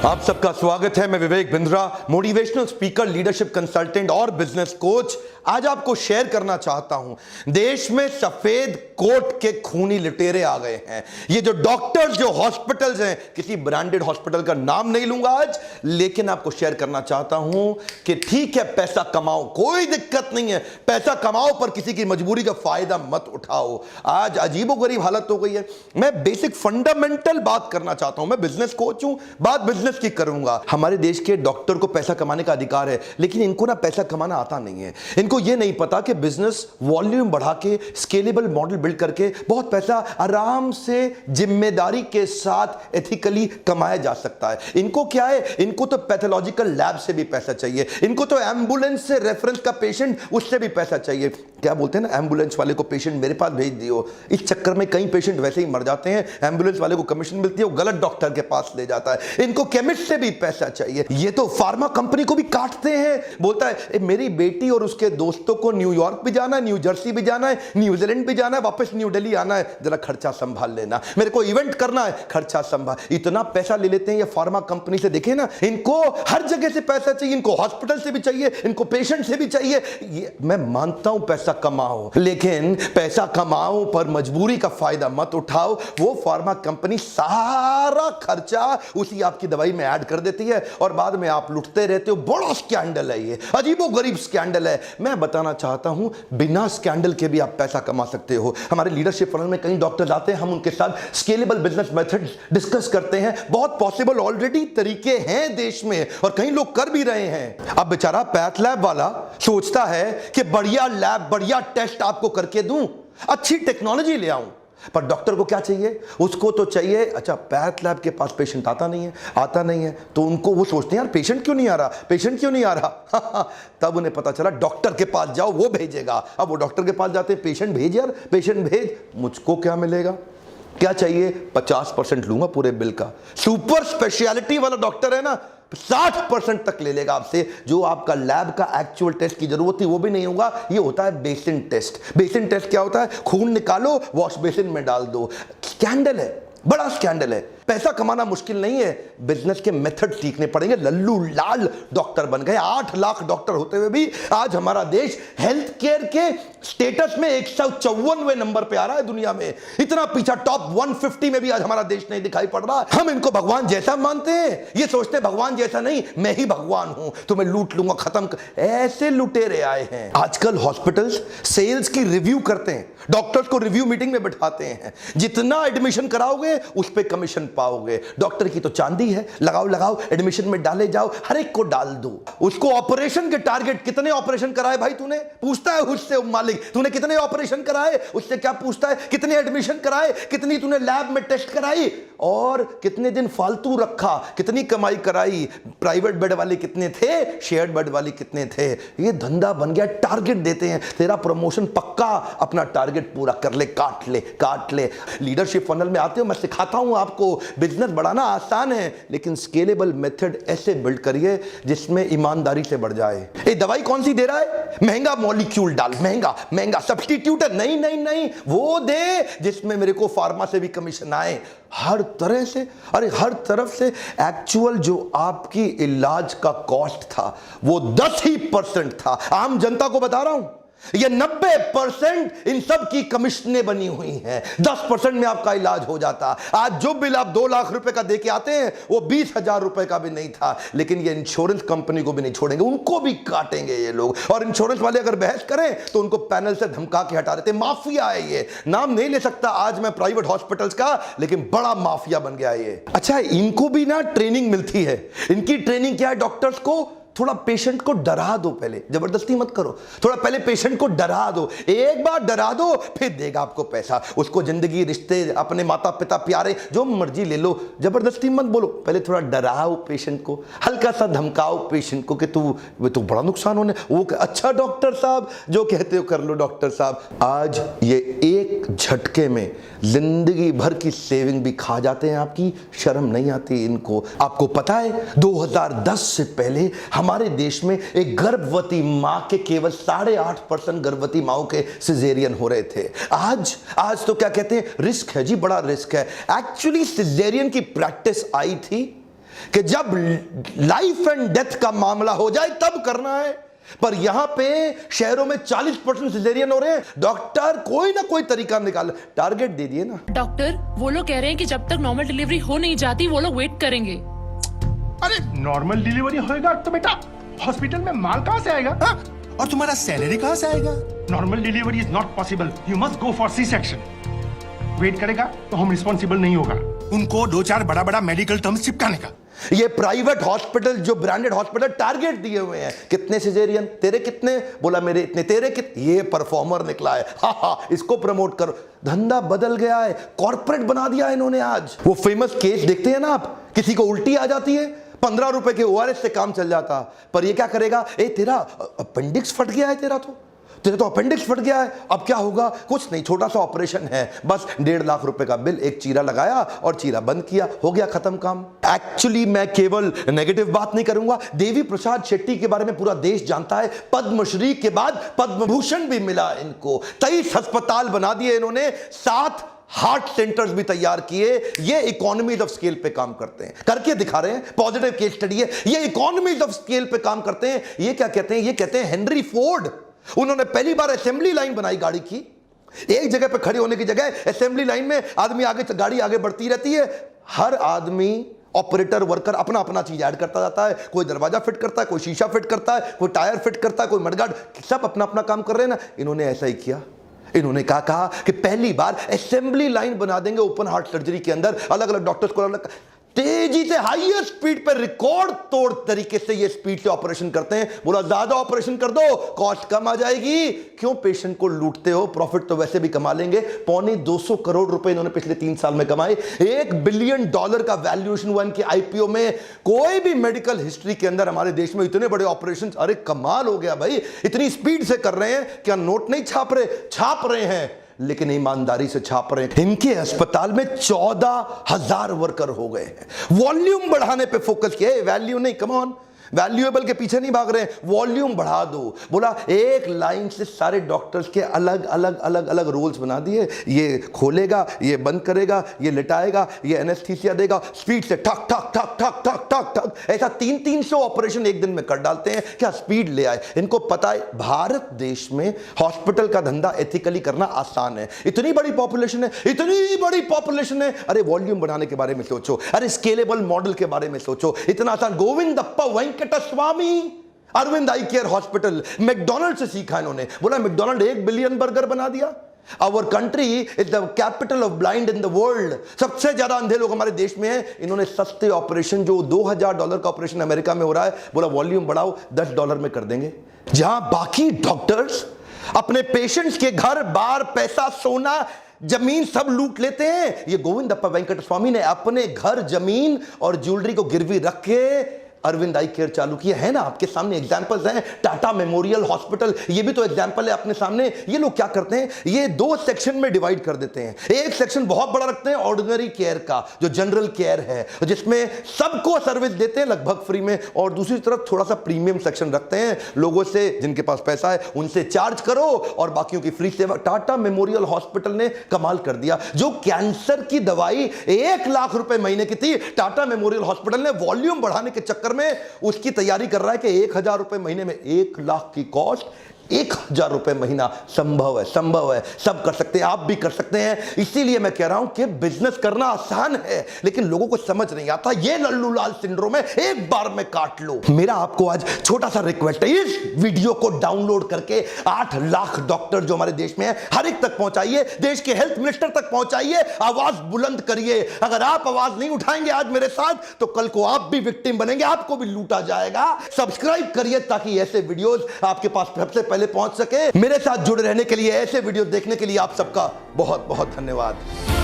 आप सबका स्वागत है। मैं Vivek Bindra, motivational speaker, leadership consultant और बिजनेस कोच। आज आपको शेयर करना चाहता हूं, देश में सफेद कोट के खूनी लुटेरे आ गए हैं। ये जो डॉक्टर्स, जो हॉस्पिटल्स हैं, किसी ब्रांडेड हॉस्पिटल का नाम नहीं लूंगा आज, लेकिन आपको शेयर करना चाहता हूं कि ठीक है, पैसा कमाओ, कोई दिक्कत नहीं है, पैसा कमाओ, पर किसी की मजबूरी का फायदा मत उठाओ। आज अजीबोगरीब हालत हो गई है। मैं बेसिक फंडामेंटल बात करना चाहता हूं। मैं बिजनेस कोच हूं, बात बिजनेस की करूंगा। हमारे देश के डॉक्टर को पैसा कमाने का अधिकार है, लेकिन इनको ना पैसा कमाना आता नहीं है। इनको यह नहीं पता कि बिजनेस वॉल्यूम बढ़ा के, स्केलेबल मॉडल बिल्ड करके बहुत पैसा आराम से, जिम्मेदारी के साथ, एथिकली कमाया जा सकता है। इनको क्या है, इनको तो पैथोलॉजिकल लैब से भी पैसा चाहिए, इनको तो एम्बुलेंस से रेफरेंस का पेशेंट, उससे भी पैसा चाहिए। क्या बोलते हैं ना, एम्बुलेंस वाले को पेशेंट मेरे पास भेज दियो। इस चक्कर में कई पेशेंट वैसे ही मर जाते हैं। एम्बुलेंस वाले को कमीशन मिलती है, वो गलत डॉक्टर के पास ले जाता है। इनको केमिस्ट से भी पैसा चाहिए। ये तो फार्मा कंपनी को भी काटते हैं। बोलता है मेरी बेटी और उसके दोस्तों को न्यूयॉर्क भी जाना है, न्यू जर्सी भी जाना है, न्यूजीलैंड भी जाना है, वापस न्यू दिल्ली आना है, जरा खर्चा संभाल लेना। मेरे को इवेंट करना है, खर्चा संभाल। इतना पैसा ले लेते हैं ये फार्मा कंपनी से। देखे ना, इनको हर जगह से पैसा चाहिए, इनको हॉस्पिटल से भी चाहिए, इनको पेशेंट से भी चाहिए। ये मैं मानता हूं पैसा कमाओ, लेकिन पैसा कमाओ पर मजबूरी का फायदा मत उठाओ। वो फार्मा कंपनी सारा खर्चा उसी आपकी दवाई में ऐड कर देती है और बाद में आप लुटते रहते हो। बड़ा स्कैंडल है, ये अजीबोगरीब स्कैंडल है। मैं बताना चाहता हूं, बिना स्कैंडल के भी आप पैसा कमा सकते हो। हमारे लीडरशिप फनल में कई डॉक्टर्स आते हैं, हम उनके साथ स्केलेबल बिजनेस मेथड्स डिस्कस करते हैं। बहुत पॉसिबल ऑलरेडी तरीके हैं देश में और कई लोग कर भी रहे हैं। अब बेचारा पैथ लैब वाला सोचता है कि बढ़िया लैब, बढ़िया टेस्ट आपको करके दूं, अच्छी टेक्नोलॉजी ले आऊं, पर डॉक्टर को क्या चाहिए? उसको तो चाहिए, अच्छा पैथ लैब के पास पेशेंट आता नहीं है, तो उनको वो सोचते हैं यार पेशेंट क्यों नहीं आ रहा, पेशेंट क्यों नहीं आ रहा। तब उन्हें पता चला डॉक्टर के पास जाओ, वो भेजेगा। अब वो डॉक्टर के पास जाते हैं, पेशेंट भेज यार, पेशेंट भेज, मुझको क्या मिलेगा? क्या चाहिए? 50% लूंगा पूरे बिल का। सुपर स्पेशलिटी वाला डॉक्टर है ना, 60% तक ले लेगा आपसे। जो आपका लैब का एक्चुअल टेस्ट की जरूरत थी वो भी नहीं होगा। ये होता है बेसिन टेस्ट। बेसिन टेस्ट क्या होता है? खून निकालो, वॉश बेसिन में डाल दो। स्कैंडल है, बड़ा स्कैंडल है। पैसा कमाना मुश्किल नहीं है, बिजनेस के मेथड सीखने पड़ेंगे। लल्लू लाल डॉक्टर बन गए। 8 लाख डॉक्टर होते हुए भी आज हमारा देश हेल्थ केयर के स्टेटस में 154वें नंबर पे आ रहा है दुनिया में। इतना पीछा, टॉप 150 में भी आज हमारा देश नहीं दिखाई पड़ रहा। हम इनको भगवान जैसा मानते हैं, ये सोचते हैं भगवान जैसा नहीं, मैं ही भगवान हूं, तो मैं लूट लूंगा, खत्म कर। ऐसे लुटेरे आए हैं। आजकल हॉस्पिटल्स सेल्स की रिव्यू करते हैं, डॉक्टर्स को रिव्यू मीटिंग में बिठाते हैं। जितना एडमिशन कराओगे उस पर कमीशन पाओगे। डॉक्टर की तो चांदी है, लगाओ, एडमिशन में डाले जाओ, हर एक को डाल दो। उसको ऑपरेशन के टारगेट, कितने ऑपरेशन कराए भाई तूने, पूछता है उससे मालिक, तूने कितने ऑपरेशन कराए? उससे क्या पूछता है? कितने एडमिशन कराए, कितनी तूने लैब में टेस्ट कराई, और कितने दिन फालतू रखा, कितनी कमाई कराई, प्राइवेट बेड वाले कितने थे, शेयर्ड बेड वाले कितने थे। ये धंधा बन गया। टारगेट देते हैं, तेरा प्रमोशन पक्का, अपना टारगेट पूरा कर ले, काट ले। लीडरशिप फनल में आते हो, मैं सिखाता हूं आपको, बिजनेस बढ़ाना आसान है, लेकिन स्केलेबल मेथड ऐसे बिल्ड करिए जिसमें ईमानदारी से बढ़ जाए। ये दवाई कौन सी दे रहा है? महंगा मॉलिक्यूल डाल, महंगा सब्स्टिट्यूट है। नहीं, वो दे जिसमें मेरे को फार्मा से भी कमीशन आए। हर तरह से, अरे हर तरफ से। एक्चुअल जो आपकी इलाज का कॉस्ट था वो 10% था। आम जनता को बता रहा हूं, ये 90% इन सब की कमीशनें बनी हुई हैं। 10% में आपका इलाज हो जाता। आज जो बिल आप 2 लाख रुपए का देके आते हैं वो 20,000 रुपए का भी नहीं था। लेकिन ये इंश्योरेंस कंपनी को भी नहीं छोड़ेंगे, उनको भी काटेंगे ये लोग। और इंश्योरेंस वाले अगर बहस करें तो उनको पैनल से धमका के हटा देते। माफिया है ये, नाम नहीं ले सकता आज मैं प्राइवेट हॉस्पिटल्स का, लेकिन बड़ा माफिया बन गया ये। अच्छा, इनको भी ना ट्रेनिंग मिलती है। इनकी ट्रेनिंग क्या है? डॉक्टर्स को थोड़ा पेशेंट को डरा दो, पहले जबरदस्ती मत करो, थोड़ा पहले पेशेंट को डरा दो। एक बार डरा दो, फिर देगा आपको पैसा। उसको जिंदगी, रिश्ते, अपने माता पिता, प्यारे, जो मर्जी ले लो, जबरदस्ती मत बोलो। पहले थोड़ा डराओ पेशेंट को, हल्का सा धमकाओ पेशेंट को कि तू बड़ा नुकसान होने। वो अच्छा डॉक्टर साहब, जो कहते हो कर लो डॉक्टर साहब। आज ये एक झटके में जिंदगी भर की सेविंग भी खा जाते हैं आपकी। शर्म नहीं आती इनको। आपको पता है 2010 से पहले हमारे देश में एक गर्भवती मां के केवल 8.5% गर्भवती माओं के सिजेरियन हो रहे थे। आज तो क्या कहते हैं, रिस्क है जी, बड़ा रिस्क है। एक्चुअली सिजेरियन की प्रैक्टिस आई थी कि जब लाइफ एंड डेथ का मामला हो जाए तब करना है। पर यहां पे शहरों में 40% सिजेरियन हो रहे हैं। डॉक्टर कोई ना कोई तरीका निकाल, टारगेट दे दिए ना। डॉक्टर वो लोग कह रहे हैं कि जब तक नॉर्मल डिलीवरी हो नहीं जाती वो लोग वेट करेंगे। अरे नॉर्मल डिलीवरी होएगा तो बेटा हॉस्पिटल में माल कहां से आएगा? हा? और तुम्हारा सैलरी कहां से आएगा? Normal delivery is not possible, you must go for C section. Wait करेगा तो हम रिस्पॉन्सिबल नहीं होगा। उनको 2-4 बड़ा मेडिकल टर्म्स चिपकाने का। ये प्राइवेट हॉस्पिटल, जो ब्रांडेड हॉस्पिटल, टारगेट दिए हुए हैं। कितने सिजेरियन, तेरे कितने, बोला मेरे इतने, तेरे कितने। ये परफॉर्मर निकला है, हा इसको प्रमोट करो। धंधा बदल गया है, कॉर्पोरेट बना दिया इन्होंने। आज वो फेमस केस देखते हैं ना आप, किसी को उल्टी आ जाती है, 15 रुपए के ORS से काम चल जाता। पर ये क्या करेगा, ए तेरा अपेंडिक्स फट गया है, तेरा तो अपेंडिक्स फट गया है, अब क्या होगा? कुछ नहीं, छोटा सा ऑपरेशन है, बस 1.5 लाख रुपए का बिल, एक चीरा लगाया और चीरा बंद किया, हो गया खत्म काम। एक्चुअली मैं केवल नेगेटिव बात नहीं करूंगा। देवी प्रसाद शेट्टी के बारे में पूरा देश जानता है। पद्मश्री के बाद पद्म भूषण भी मिला इनको। 23 अस्पताल बना दिए इन्होंने, 7 हार्ट सेंटर्स भी तैयार किए। ये इकोनॉमीज ऑफ स्केल पे काम करते हैं, करके दिखा रहे हैं। पॉजिटिव केस स्टडी है, ये इकोनॉमीज ऑफ स्केल पे काम करते हैं। ये क्या कहते हैं? ये कहते हैं हेनरी फोर्ड। उन्होंने पहली बार असेंबली लाइन बनाई गाड़ी की। एक जगह पे खड़े होने की जगह असेंबली लाइन में आदमी आगे, गाड़ी आगे बढ़ती रहती है। हर आदमी, ऑपरेटर, वर्कर अपना अपना चीज ऐड करता जाता है। कोई दरवाजा फिट करता है, कोई शीशा फिट करता है, कोई टायर फिट करता है, कोई मडगार्ड, सब अपना अपना काम कर रहे हैं ना। इन्होंने ऐसा ही किया। इन्होंने कहा कि पहली बार असेंबली लाइन बना देंगे ओपन हार्ट सर्जरी के अंदर। अलग अलग डॉक्टर्स को अलग तेजी से, हाईएस्ट स्पीड पर, रिकॉर्ड तोड़ तरीके से ये स्पीड से ऑपरेशन करते हैं। बोला ज्यादा ऑपरेशन कर दो, कॉस्ट कम आ जाएगी। क्यों पेशेंट को लूटते हो? प्रॉफिट तो वैसे भी कमा लेंगे। 250 करोड़ रुपए इन्होंने पिछले 3 साल में कमाए। $1 बिलियन का वैल्यूएशन हुआ इनके IPO में। कोई भी मेडिकल हिस्ट्री के अंदर हमारे देश में इतने बड़े ऑपरेशन, अरे कमाल हो गया भाई। इतनी स्पीड से कर रहे हैं, क्या नोट नहीं छाप रहे? छाप रहे हैं, लेकिन ईमानदारी से छाप रहे हैं। इनके अस्पताल में 14,000 वर्कर हो गए हैं। वॉल्यूम बढ़ाने पे फोकस किया है, वैल्यू नहीं। कम ऑन, वैल्यूएबल के पीछे नहीं भाग रहे हैं, वॉल्यूम बढ़ा दो। बोला एक लाइन से सारे डॉक्टर्स के अलग अलग अलग अलग रोल्स बना दिए। ये खोलेगा, ये बंद करेगा, ये लिटाएगा, ये एनेस्थीसिया देगा। स्पीड से ठक ठक ठक ठक ठक ठक ठक, ऐसा 300 ऑपरेशन एक दिन में कर डालते हैं। क्या स्पीड ले आए? इनको पता है भारत देश में हॉस्पिटल का धंधा एथिकली करना आसान है। इतनी बड़ी पॉपुलेशन है, इतनी बड़ी पॉपुलेशन है। अरे वॉल्यूम बढ़ाने के बारे में सोचो, अरे स्केलेबल मॉडल के बारे में सोचो। इतना आसान। गोविंदप्पा वेंकटस्वामी, अरविंद आई केयर हॉस्पिटल, मैकडॉनल्ड से सीखा इन्होंने। बोला मैकडॉनल्ड 1 बिलियन बर्गर बना दिया। Our country is the capital of blind in the world. सबसे ज्यादा अंधे लोग हमारे देश में हैं। इन्होंने सस्ते ऑपरेशन, जो $2,000 का ऑपरेशन अमेरिका में हो रहा है, बोला वॉल्यूम बढ़ाओ, $10 में कर देंगे। जहां बाकी डॉक्टर्स अपने पेशेंट्स के घर बार, पैसा, सोना, जमीन सब लूट लेते हैं, ये गोविंदप्पा वेंकटस्वामी ने अपने घर, जमीन और ज्वेलरी को गिरवी रख के अरविंद आई केयर चालू किया है ना। आपके सामने एग्जांपल्स हैं। टाटा मेमोरियल हॉस्पिटल, ये भी तो एग्जांपल है अपने सामने। ये लोग क्या करते हैं, ये 2 सेक्शन में डिवाइड कर देते हैं। एक सेक्शन बहुत बड़ा रखते हैं ऑर्डिनरी केयर का, जो जनरल केयर है, जिसमें सबको सर्विस देते हैं लगभग फ्री में, और दूसरी तरफ थोड़ा सा प्रीमियम सेक्शन रखते हैं। लोगों से, जिनके पास पैसा है उनसे चार्ज करो और बाकियों की फ्री सेवा। टाटा मेमोरियल हॉस्पिटल ने कमाल कर दिया। जो कैंसर की दवाई 1 लाख रुपए महीने की थी, टाटा मेमोरियल हॉस्पिटल ने वॉल्यूम बढ़ाने के चक्कर में उसकी तैयारी कर रहा है कि 1,000 रुपए महीने में, 1 लाख की कॉस्ट, 1,000 रुपए महीना। संभव है, संभव है, सब कर सकते हैं, आप भी कर सकते हैं। इसीलिए मैं कह रहा हूं कि बिजनेस करना आसान है, लेकिन लोगों को समझ नहीं आता। ये लल्लू लाल सिंड्रोम है, एक बार में काट लो। मेरा आपको आज छोटा सा रिक्वेस्ट है, इस वीडियो को डाउनलोड करके 8 लाख डॉक्टर जो हमारे देश में है, हर एक तक पहुंचाइए। देश के हेल्थ मिनिस्टर तक पहुंचाइए, आवाज बुलंद करिए। अगर आप आवाज नहीं उठाएंगे आज मेरे साथ, तो कल को आप भी विक्टिम बनेंगे, आपको भी लूटा जाएगा। सब्सक्राइब करिए ताकि ऐसे वीडियोस आपके पास सबसे पहले पहुंच सके। मेरे साथ जुड़े रहने के लिए, ऐसे वीडियो देखने के लिए आप सबका बहुत बहुत धन्यवाद।